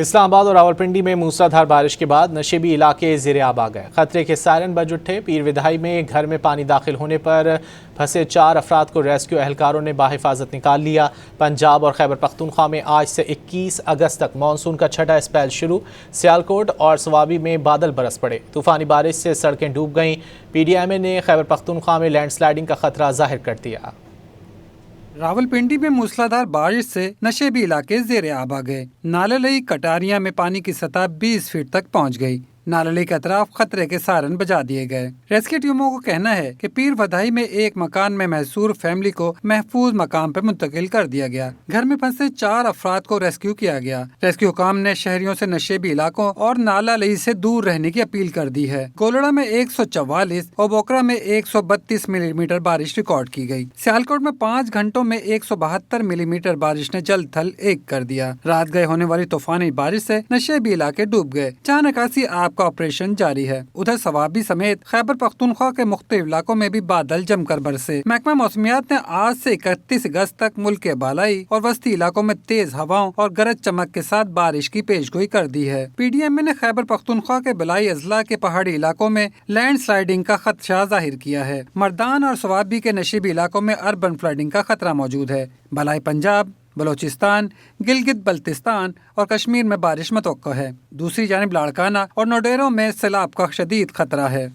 اسلام آباد اور راولپنڈی میں موسلادھار بارش کے بعد نشیبی علاقے زیر آب آ گئے۔ خطرے کے سائرن بج اٹھے۔ پیر ودھائی میں گھر میں پانی داخل ہونے پر پھنسے 4 افراد کو ریسکیو اہلکاروں نے بحفاظت نکال لیا۔ پنجاب اور خیبر پختونخوا میں آج سے 21 اگست تک مانسون کا چھٹا اسپیل شروع۔ سیالکوٹ اور سوابی میں بادل برس پڑے۔ طوفانی بارش سے سڑکیں ڈوب گئیں۔ پی ڈی ایم اے نے خیبر پختونخوا میں لینڈ سلائیڈنگ کا خطرہ ظاہر کر دیا۔ راولپنڈی میں موسلادھار بارش سے نشیبی علاقے زیر آب آ گئے۔ ناللئی کٹاریاں میں پانی کی سطح 20 فٹ تک پہنچ گئی۔ ناللئی کے اطراف خطرے کے سائرن بجا دیے گئے۔ ریسکیو ٹیموں کو کہنا ہے کہ پیر ودھائی میں ایک مکان میں محصور فیملی کو محفوظ مقام پر منتقل کر دیا گیا۔ گھر میں پھنسے 4 افراد کو ریسکیو کیا گیا۔ ریسکیو حکام نے شہریوں سے نشیبی علاقوں اور ناللئی سے دور رہنے کی اپیل کر دی ہے۔ گولڑا میں 144 اور بوکرا میں 132 ملی میٹر بارش ریکارڈ کی گئی۔ سیالکوٹ میں 5 گھنٹوں میں 172 ملی میٹر بارش نے جل تھل ایک کر دیا۔ رات گئے ہونے والی طوفانی بارش سے نشیبی علاقے ڈوب گئے، جہاں نکاسی آب کا آپریشن جاری ہے۔ ادھر سوابی سمیت خیبر پختونخوا کے مختلف علاقوں میں بھی بادل جم کر برسے۔ محکمہ موسمیات نے آج سے 31 اگست تک ملک کے بالائی اور وسطی علاقوں میں تیز ہواؤں اور گرج چمک کے ساتھ بارش کی پیش گوئی کر دی ہے۔ پی ڈی ایم اے نے خیبر پختونخوا کے بالائی اضلاع کے پہاڑی علاقوں میں لینڈ سلائیڈنگ کا خدشہ ظاہر کیا ہے۔ مردان اور سوابی کے نشیبی علاقوں میں اربن فلڈنگ کا خطرہ موجود ہے۔ بالائی پنجاب، بلوچستان، گلگت بلتستان اور کشمیر میں بارش متوقع ہے۔ دوسری جانب لاڑکانہ اور نوڈیرو میں سیلاب کا شدید خطرہ ہے۔